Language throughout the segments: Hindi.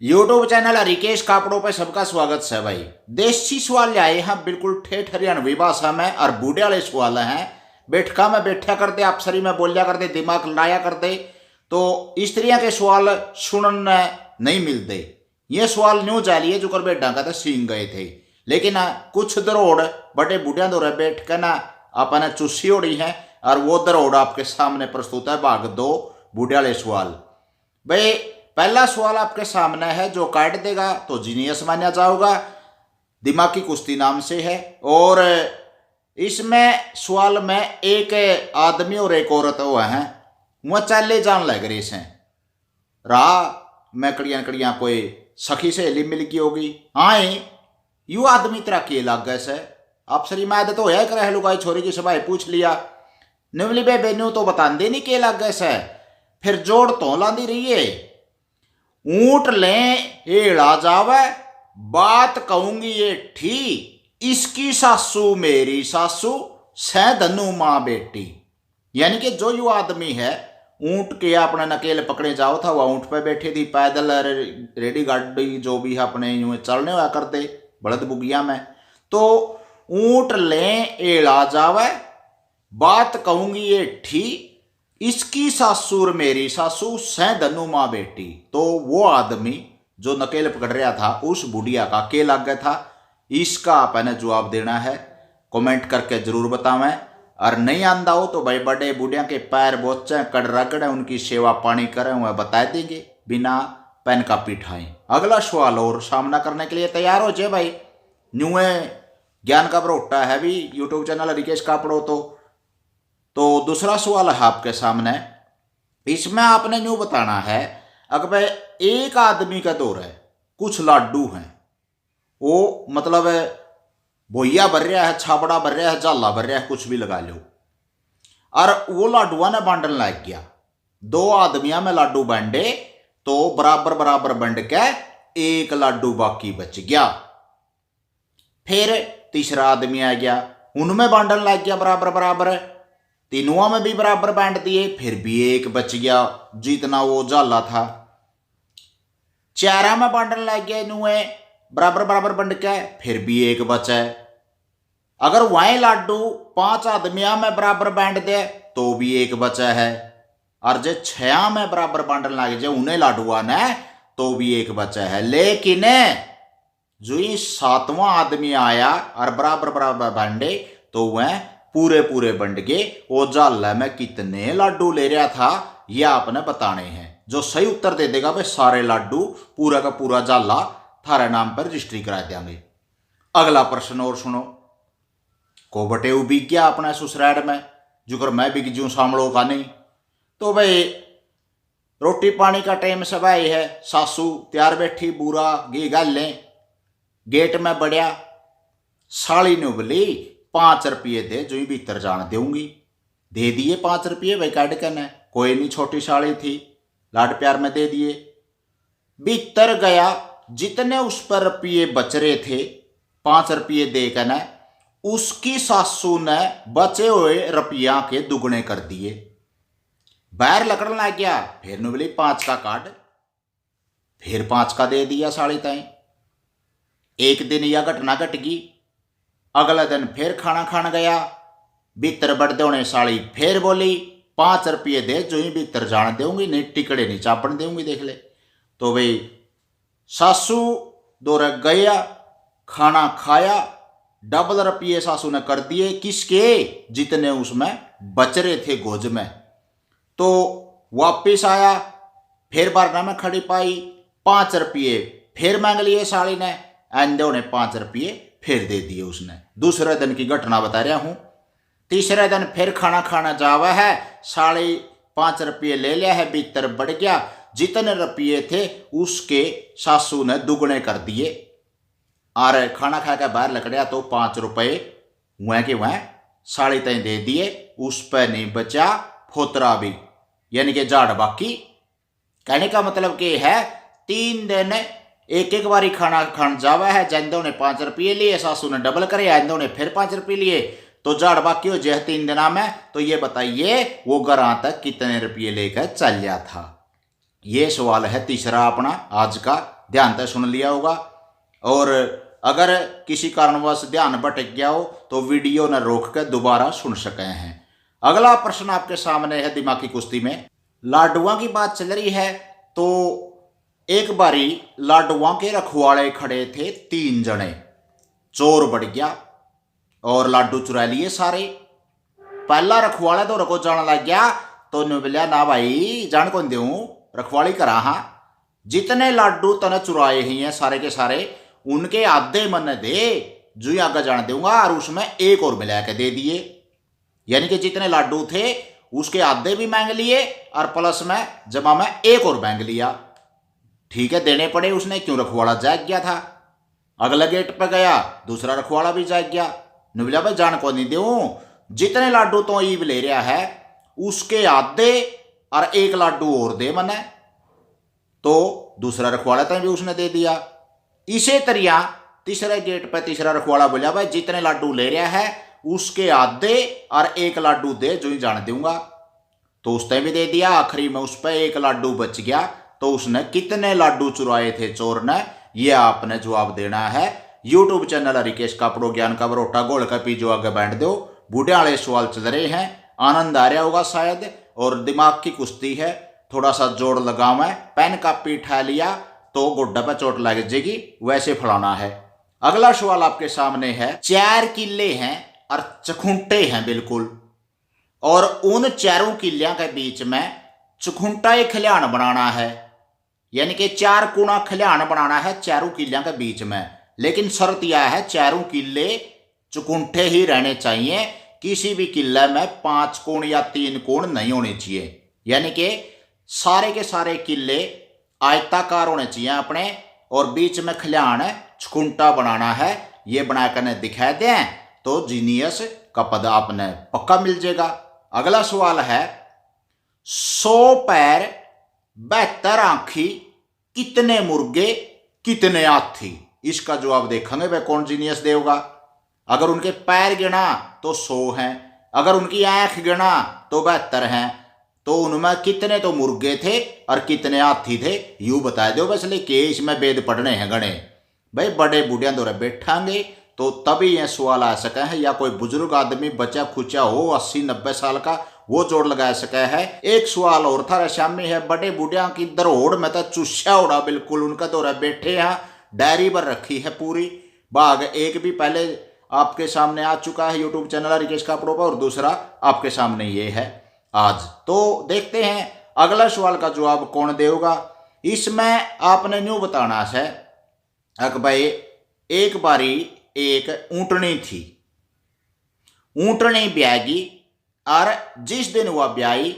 यूट्यूब चैनल रिकेश कापड़ों पे सबका स्वागत है भाई। देसी सवाल लाए हैं बिल्कुल ठेठ हरियाणवी भाषा में और बूढ़े वाले सवाल हैं। बैठका में बैठा करते, अफसरी में बोलिया करते, दिमाग लाया करते, तो स्त्रियों के सवाल सुनने नहीं मिलते। ये सवाल न्यू जालिए जो कर बेटा का सींग गए थे, लेकिन कुछ दरोड़ बड़े बूढ़िया दौरे बैठ कर ना अपने चुस्सी उड़ी है और वो दरोड़ आपके सामने प्रस्तुत है। भाग दो बूढ़े वाले सवाल। भाई पहला सवाल आपके सामने है, जो काट देगा तो जीनियस माना जाएगा। दिमागी कुश्ती नाम से है और इसमें सवाल में एक आदमी और एक औरत हुआ है, वह चाले जान लग रही से राह में कड़िया कड़िया कोई सखी सहेली मिल गई होगी। आए यू आदमी तरह के लग गए से अफसरी मैद तो है कर लुगाई छोरी की सभाई पूछ लिया। निवली बे बेनू तो बताते नहीं के लग गए से, फिर जोड़ तो लादी रही है। ऊंट ले एड़ा जावे, बात कहूंगी ये ठी, इसकी सासू मेरी सासू सैधनु माँ बेटी। यानी कि जो यू आदमी है ऊंट के अपने नकेल पकड़े जाओ था, वह ऊंट पे बैठे थी, पैदल रेडी गाड़ी जो भी है अपने यूं चलने हुआ करते बड़द बुगिया में। तो ऊंट ले एड़ा जावे, बात कहूंगी ये ठी, इसकी सासुर मेरी सासू सैधनु माँ बेटी। तो वो आदमी जो नकेल पकड़ रहा था उस बुढ़िया का के लग गया था, इसका आपने जवाब देना है। कमेंट करके जरूर बतावें, और नहीं आंदा हो तो भाई बड़े बुढ़िया के पैर बोचे कड़ रगड़े, उनकी सेवा पानी करें, वह बता देंगे बिना पेन का पिठाएं। अगला सवाल और सामना करने के लिए तैयार हो जाए भाई। न्यू ज्ञान का बरोटा है भी यूट्यूब चैनल रिकेश कापड़ो। तो दूसरा सवाल है आपके सामने, इसमें आपने न्यू बताना है अगर भाई एक आदमी का दौर है, कुछ लाडू हैं, वो मतलब भोइया भर रहा है, छाबड़ा भर रहा है, जाला भर रहा है, कुछ भी लगा लो, और वो लाडुआ ने बांटन लग गया। दो आदमियों में लाडू बांटे तो बराबर बराबर बंट के एक लाडू बाकी बच गया। फिर तीसरा आदमी आ गया, उनमें बांटन लग गया बराबर बराबर, तीनों में भी बराबर बांट दिए, फिर भी एक बच गया जितना वो जाला था। चारा में बांटने लग गया इनुए बराबर बराबर बंट के, फिर भी एक बचा है। अगर वहीं लाडू 5 आदमियों में बराबर बांट दे तो भी एक बचा है, और जो 6 में बराबर बांटने लग जाए उन्हें लाडुआ ने तो भी एक बचा है। लेकिन जो ही 7वां आदमी आया और बराबर बराबर बांटे तो वह पूरे पूरे बंट गए। वो जाला में कितने लाडू ले रहा था यह आपने बताने हैं। जो सही उत्तर दे देगा भाई सारे लाडू पूरा का पूरा जाला थारे नाम पर रजिस्ट्री करा देंगे। अगला प्रश्न और सुनो, को बटे बिक गया अपना ससुराल में, जुकर मैं बिक जूं सामड़ो का नहीं। तो भाई रोटी पानी का टाइम सब आई है, सासू तैयार बैठी, बूरा घी गाल लें, गेट में बढ़िया, साड़ी ने बोली 5 रुपये दे जो ही भीतर जान दूंगी। दे दिए 5 रुपये भाई काट करने, कोई नहीं छोटी साड़ी थी, लाड प्यार में दे दिए। भीतर गया, जितने उस पर रुपये बच रहे थे 5 रुपये दे कर उसकी सासू ने बचे हुए रुपया के दुगने कर दिए। बाहर लकड़न लग गया, फिर ने बोली 5 का काट, फिर 5 का दे दिया साड़ी ताई। एक दिन यह घटना घट गई। अगला दिन फिर खाना खान गया, भीतर बढ़ते होने साड़ी फिर बोली 5 रुपये दे जो ही भीतर जान दूंगी, नहीं टिकड़े नहीं चापन दूंगी, देख ले। तो भाई सासू दौरे गया, खाना खाया, डबल रुपये सासू ने कर दिए, किसके जितने उसमें बच रहे थे गोज में। तो वापिस आया, फिर बारना में खड़ी पाई, 5 रुपये फिर मांग लिए साड़ी ने, आंदे उन्हें 5 रुपये फिर दे दिए उसने। दूसरे दिन की घटना बता रहा हूं। तीसरे दिन फिर खाना खाना जावा है, साड़ी 5 रुपये ले लिया है, भीतर बढ़ गया, जितने रुपये थे उसके सासू ने दुगने कर दिए, और खाना खा के बाहर लकड़िया तो 5 रुपये वह के वह साड़ी तय दे दिए, उस पर नहीं बचा फोतरा भी, यानी कि जाड़ बाकी। कहने का मतलब कि है 3 दिन एक एक बारी खाना खान जावा है, जंदों ने 5 रुपये लिए, सासू ने डबल करे, आंदों ने फिर 5 रुपये लिए, तो जाड़ बाकी हो जाए 3 दिना में। तो ये बताइए वो घर तक कितने रुपये लेकर चल गया था। ये सवाल है तीसरा अपना आज का। ध्यान से सुन लिया होगा। और अगर किसी कारणवश ध्यान भटक गया हो तो वीडियो न रोक कर दोबारा सुन सके हैं। अगला प्रश्न आपके सामने है दिमागी कुश्ती में। लाडुआ की बात चल रही है तो एक बारी लाडुआ के रखवाड़े खड़े थे 3 जने। चोर बढ़ गया और लाडू चुरा लिए सारे। पहला रखवाड़ा तो रखो जान लग गया तो ने बोलिया ना भाई जान कौन दूं, रखवाड़ी करा। हाँ, जितने लाडू तने चुराए ही हैं सारे के सारे उनके आधे मन दे, जो ही आगे जान दूंगा। और उसमें एक और मिला के दे दिए, यानी कि जितने लाडू थे उसके आधे भी मांग लिए और प्लस में जमा में एक और मांग लिया। ठीक है, देने पड़े उसने, क्यों रखवाड़ा जाग गया था। अगला गेट पर गया, दूसरा रखवाड़ा भी जाग गया। बोलिया भाई जान को नहीं दूं, जितने लाडू तो ईब ले रहा है उसके आधे और एक लाडू और दे मने। तो दूसरा रखवाड़ा तक भी उसने दे दिया। इसे तरिया तीसरे गेट पर तीसरा रखवाड़ा बोलिया भाई जितने लाडू ले रहा है उसके आधे और एक लाडू दे, जो ही जान दूंगा। तो उसने भी दे दिया। आखिरी में उस पर एक लाडू बच गया। तो उसने कितने लाडू चुराए थे चोर ने, यह आपने जवाब देना है। यूट्यूब चैनल रिकेश कापड़ो ज्ञान का बरोटा गोल का पीजो आगे बैठ दो। बूढ़े वाले सवाल चल रहे हैं, आनंद आ रहा होगा शायद, और दिमाग की कुश्ती है, थोड़ा सा जोड़ लगावे। पेन कापी उठा लिया तो गोड्डा पर चोट लग जाएगी, वैसे फलाना है। अगला सवाल आपके सामने है। 4 किले हैं और चखुंटे हैं बिल्कुल, और उन चारों किलियों के बीच में चखुंटा एक खलियान बनाना है, यानी कि 4 कोना खलियान बनाना है चारों किलियों के बीच में। लेकिन शर्त यह है चारों किले चुकुंठे ही रहने चाहिए, किसी भी किले में 5 कोण या 3 कोण नहीं होने चाहिए। यानी कि सारे के सारे किले आयताकार होने चाहिए अपने, और बीच में खलियान चुकुंटा बनाना है। ये बनाकर दिखा दें तो जीनियस का पद आपने पक्का मिल जाएगा। अगला सवाल है 100 पैर 72 आंखी, कितने मुर्गे कितने हाथी। इसका जवाब देखेंगे वह कौन जीनियस देगा। अगर उनके पैर गिना तो 100 हैं, अगर उनकी आंख गिना तो 72 हैं। तो उनमें कितने तो मुर्गे थे और कितने हाथी थे, यूं बता दो बस। लेके इसमें वेद पढ़ने हैं गणे भाई, बड़े बूढ़िया दौरे बैठांगे तो तभी यह सवाल आ सके है। या कोई बुजुर्ग आदमी बचा खुचा हो 80-90 साल का, वो जोड़ लगा सके है। एक सवाल और था शामी है, बड़े बूढ़िया की दरोड़ में तो चुस्या उड़ा बिल्कुल, उनका दौरा बैठे हैं, डायरी पर रखी है पूरी। भाग 1 भी पहले आपके सामने आ चुका है यूट्यूब चैनल रिकेश कापड़ों पर, और दूसरा आपके सामने ये है आज। तो देखते हैं अगला सवाल का जवाब कौन देगा। इसमें आपने न्यू बताना है कि भाई एक बारी एक ऊंटनी थी, ऊंटनी ब्यागी, और जिस दिन वह ब्याई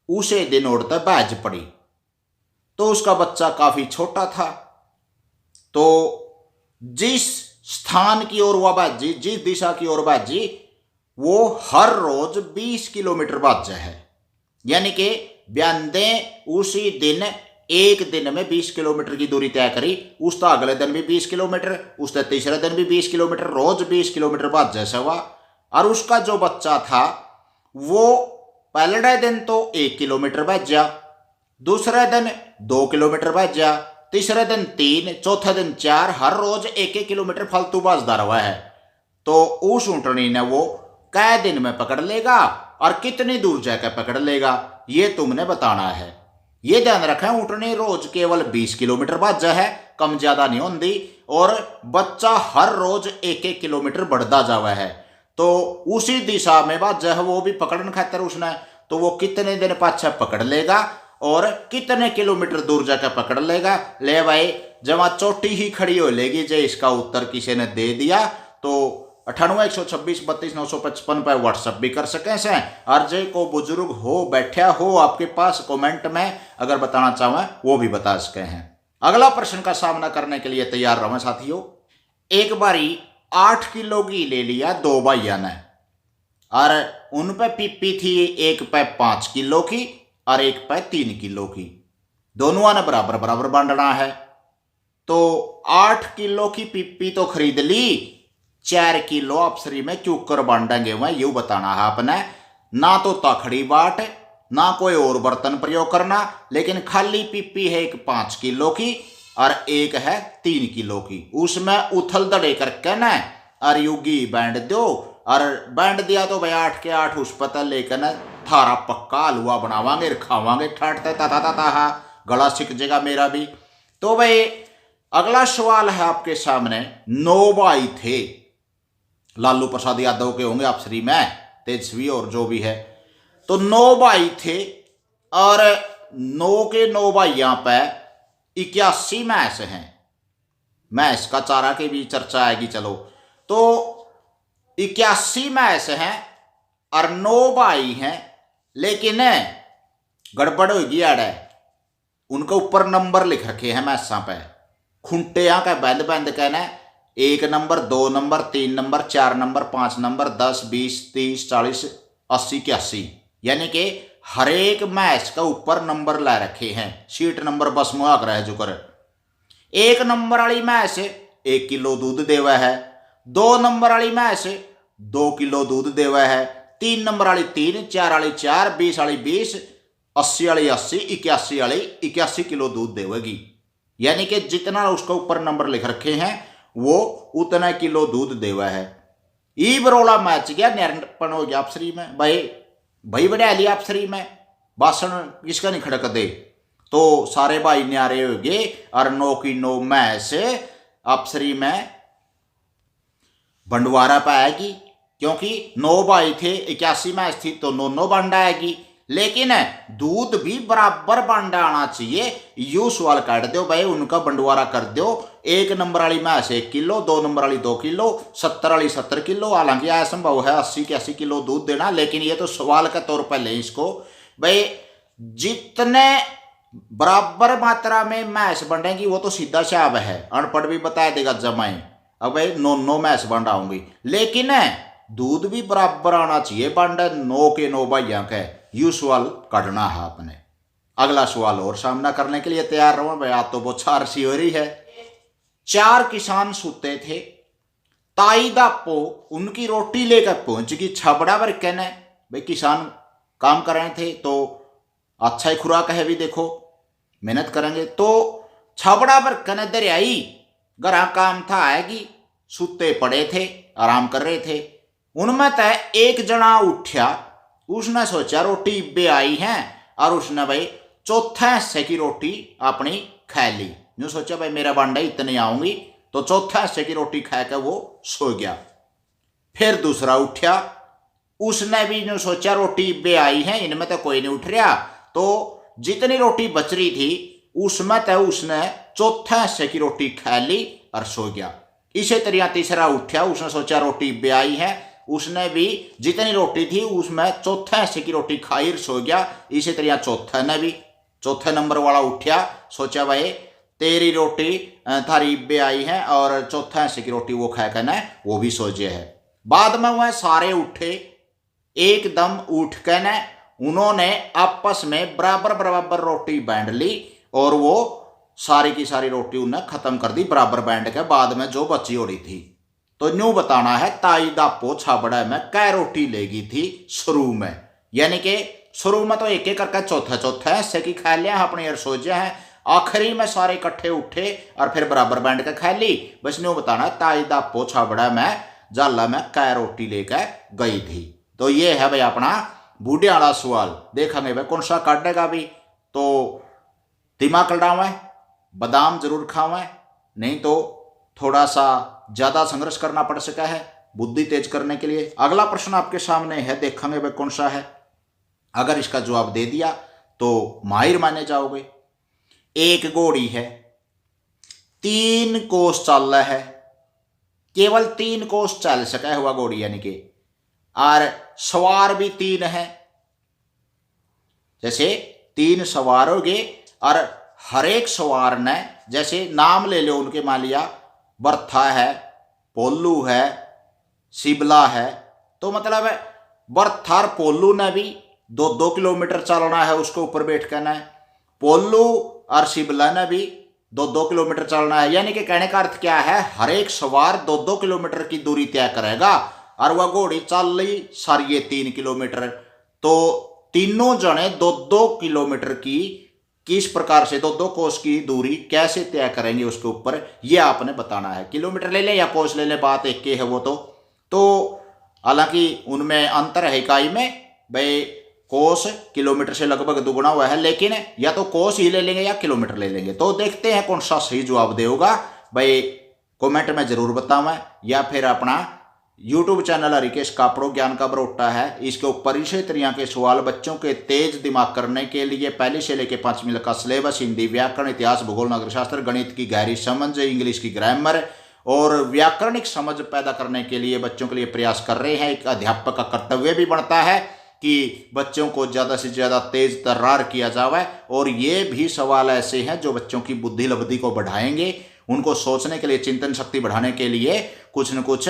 उसे दिन औरत बाज पड़ी। तो उसका बच्चा काफी छोटा था। तो जिस स्थान की ओर वह बाजी, जिस दिशा की ओर बाजी, वो हर रोज 20 किलोमीटर बाज है। यानी कि ब्यान्दे उसी दिन एक दिन में 20 किलोमीटर की दूरी तय करी। उसका अगले दिन भी 20 किलोमीटर, उसका तीसरे दिन भी 20 किलोमीटर, रोज 20 किलोमीटर बाद जैसा हुआ। और उसका जो बच्चा था वो पहले दिन तो 1 किलोमीटर भाजा, दूसरे दिन 2 किलोमीटर भाजा, तीसरे दिन 3, चौथे दिन 4, हर रोज 1-1 किलोमीटर फालतू भाजदा रहा है। तो उस ऊंटनी ने वो कै दिन में पकड़ लेगा और कितनी दूर जाकर पकड़ लेगा, ये तुमने बताना है। ये ध्यान रखें, ऊंटनी रोज केवल 20 किलोमीटर भाजा है, कम ज्यादा नहीं होती, और बच्चा हर रोज 1-1 किलोमीटर बढ़ता जावा है। तो उसी दिशा में भाजा है वो भी पकड़ने खातर उसने, तो वो कितने दिन पाछा पकड़ लेगा और कितने किलोमीटर दूर जाकर पकड़ लेगा। ले भाई, जब चोटी ही खड़ी हो लेगी, जो इसका उत्तर किसी ने दे दिया तो 98-126-32-955 पर व्हाट्सएप भी कर सकें से। और जे को बुजुर्ग हो बैठा हो आपके पास, कमेंट में अगर बताना चाहें वो भी बता सके हैं। अगला प्रश्न का सामना करने के लिए तैयार रहो साथियों। एक बारी 8 किलो घी ले लिया 2 भाइयों ने, और उन पे पीपी थी, एक पे 5 किलो की और एक पे 3 किलो की। दोनों ने बराबर बराबर बांटना है। तो 8 किलो की पीपी तो खरीद ली, 4 किलो अप्सरी में क्यों कर बांटेंगे वह, यूं बताना है आपने। ना तो तखड़ी बाट, ना कोई और बर्तन प्रयोग करना, लेकिन खाली पीपी है एक 5 किलो की, और एक है 3 किलो की। उसमें उथल दड़े करके न और युगी बैंड दो, और बैंड दिया तो भाई 8 के 8 उस पता लेकर न थारा पक्का हलवा बनावांगे खावांगे ठाटते ता ता गला सीख जाएगा मेरा भी। तो भाई अगला सवाल है आपके सामने। 9 भाई थे, लालू प्रसाद यादव के होंगे अफसरी में, तेजस्वी और जो भी है। तो 9 भाई थे और 9 के 9 भाइयों पे 81 मैस हैं। मैस का चारा की भी चर्चा आएगी, चलो। तो 81 मैस हैं और 9 भाई हैं, लेकिन गड़बड़ होगी अड़े। उनके ऊपर नंबर लिख रखे हैं मैसा पे, खुंटिया का बंद बंद कहना 1 number 2 number 3 number 4 number 5 number 10 20 30 40 80 81, यानी कि हर एक मैच का ऊपर नंबर ला रखे हैं। सीट नंबर बस मुआक रहा है जो कर। 1 नंबर वाली मैच 1 किलो दूध देवा है, 2 नंबर वाली मैच 2 किलो दूध देवा है, 3 नंबर वाली 3, 4 वाली 4, 20 वाली 20, 80 वाली 80, 81 वाली 81 किलो दूध देवेगी। यानी कि जितना उसका ऊपर नंबर लिख रखे हैं वो उतना किलो दूध देवा है। ई बरोला मैच गया, निरपन हो गया अफसरी में। भाई बढ़ा लिया अफसरी में, भाषण किसका नहीं खड़क दे। तो सारे भाई न्यारे हो गए और 9 की 9 मैच अफसरी में बंटवारा पाएगी, क्योंकि 9 भाई थे, 81 मैच थी तो 9 बंड आएगी। लेकिन दूध भी बराबर बांडा आना चाहिए। यू सवाल काट दो भाई, उनका बंटवारा कर दो। 1 नंबर वाली मैस 1 किलो, 2 नंबर वाली 2 किलो, 70 वाली 70 किलो। हालांकि यह संभव है 80 के 80 किलो दूध देना, लेकिन ये तो सवाल के तौर पर ले इसको। भाई जितने बराबर मात्रा में मैस बंटेगी वो तो सीधा साहब है, अनपढ़ भी बता देगा जमाए। अब भाई 9 मैस बंटाऊंगी, लेकिन दूध भी बराबर आना चाहिए बंडे 9 के 9 भाइयों के। यू सवाल काटना है आपने। अगला सवाल और सामना करने के लिए तैयार रहो भाई। आज तो बौछार सी हो रही है। 4 किसान सूते थे, ताई दापो उनकी रोटी लेकर पहुंच गई छबड़ा पर। कहने भाई किसान काम कर रहे थे तो अच्छा ही खुराक है भी, देखो मेहनत करेंगे। तो छबड़ा पर कहने दरियाई घरा काम था आएगी, सूते पड़े थे, आराम कर रहे थे। उनमें तय एक जना उठा, उसने सोचा रोटी इब्बे आई है, और उसने भाई चौथा हिस्से की रोटी अपनी खा ली। जो सोचा भाई मेरा बांडा इतने आऊंगी, तो चौथा हिस्से की रोटी खा कर वो सो गया। फिर दूसरा उठा, उसने भी जो सोचा रोटी इब्बे आई है, इनमें तो कोई नहीं उठ रहा, तो जितनी रोटी बच रही थी उसमें तो उसने चौथा हिस्से की रोटी खा ली और सो गया। इसी तरह तीसरा उठा, उसने सोचा रोटी इब्बे आई है, उसने भी जितनी रोटी थी उसमें चौथा हिस्से की रोटी खाई और सो गया। इसी तरह चौथा ने भी, चौथे नंबर वाला उठा, सोचा भाई तेरी रोटी थारी इब्बे आई है और चौथा हिस्से की रोटी वो खा कर वो भी सो गया है। बाद में वह सारे उठे, एकदम उठ कर न उन्होंने आपस में बराबर बराबर रोटी बांट ली और वो सारी की सारी रोटी उन्हें खत्म कर दी बराबर बांट के। बाद में जो बची हो रही थी, तो न्यू बताना है ताई दापो छाबड़ा में कै रोटी लेगी थी शुरू में। यानी कि शुरू में तो एक एक करके चौथा चौथा हिस्से की खा लिया अपनी रसोजे हैं, आखिरी में सारे इकट्ठे उठे और फिर बराबर बांट के खा ली। बस न्यू बताना है ताई दापो छाबड़ा में जाला में कै रोटी लेकर गई थी। तो ये है भाई अपना बूढ़े वाला सवाल। देखेंगे भाई कौन सा काटेगा भी, तो दिमाग लड़ावे, बादाम जरूर खावे, नहीं तो थोड़ा सा ज्यादा संघर्ष करना पड़ सका है बुद्धि तेज करने के लिए। अगला प्रश्न आपके सामने है, देखेंगे भाई कौन सा है। अगर इसका जवाब दे दिया तो माहिर माने जाओगे। एक घोड़ी है, 3 कोस चल रहा है, केवल 3 कोस चल सका हुआ घोड़ी, यानी कि और सवार भी 3 है। जैसे 3 सवार हो गए और हर एक सवार ने, जैसे नाम ले लो उनके, मान लिया बर्था है, पोलू है, शिबला है, तो मतलब बर्था और पोलू ने भी 2-2 किलोमीटर चलना है उसके ऊपर बैठ कर न, पोलू और शिबला ने भी 2-2 किलोमीटर चलना है। यानी कि कहने का अर्थ क्या है, हर एक सवार 2-2 किलोमीटर की दूरी तय करेगा और वह घोड़ी चल रही सारी 3 किलोमीटर, तो तीनों जने 2-2 किलोमीटर की किस प्रकार से तो 2 कोस की दूरी कैसे तय करेंगे उसके ऊपर ये आपने बताना है। किलोमीटर ले लें या कोस ले लें, बात एक ही है वो तो हालांकि उनमें अंतर है इकाई में, भाई कोस किलोमीटर से लगभग दुगुना हुआ है, लेकिन या तो कोस ही ले लेंगे या किलोमीटर ले लेंगे। तो देखते हैं कौन सा सही जवाब देगा भाई, कमेंट में जरूर बताऊँ, या फिर अपना यूट्यूब चैनल हरिकेश कापड़ो ज्ञान का बरोटा है, इसके ऊपर इसी तरह के सवाल बच्चों के तेज दिमाग करने के लिए पहली से लेकर 5वीं तक का सिलेबस, हिंदी, व्याकरण, इतिहास, भूगोल, नागरिक शास्त्र, गणित की गहरी समझ, इंग्लिश की ग्रामर और व्याकरणिक समझ पैदा करने के लिए बच्चों के लिए प्रयास कर रहे हैं। एक अध्यापक का कर्तव्य भी बनता है कि बच्चों को ज़्यादा से ज़्यादा तेज तर्रार किया जाए, और ये भी सवाल ऐसे हैं जो बच्चों की बुद्धि लब्धि को बढ़ाएंगे, उनको सोचने के लिए, चिंतन शक्ति बढ़ाने के लिए कुछ न कुछ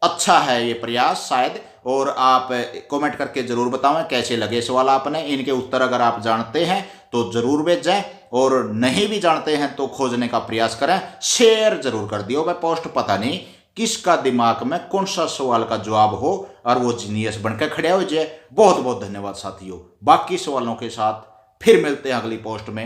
अच्छा है ये प्रयास शायद। और आप कमेंट करके जरूर बताएं कैसे लगे सवाल आपने, इनके उत्तर अगर आप जानते हैं तो जरूर भेजें, और नहीं भी जानते हैं तो खोजने का प्रयास करें, शेयर जरूर कर दियो। वह पोस्ट पता नहीं किसका दिमाग में कौन सा सवाल का जवाब हो और वो जीनियस बनकर खड़े हो जाए। बहुत बहुत धन्यवाद साथियों, बाकी सवालों के साथ फिर मिलते हैं अगली पोस्ट में।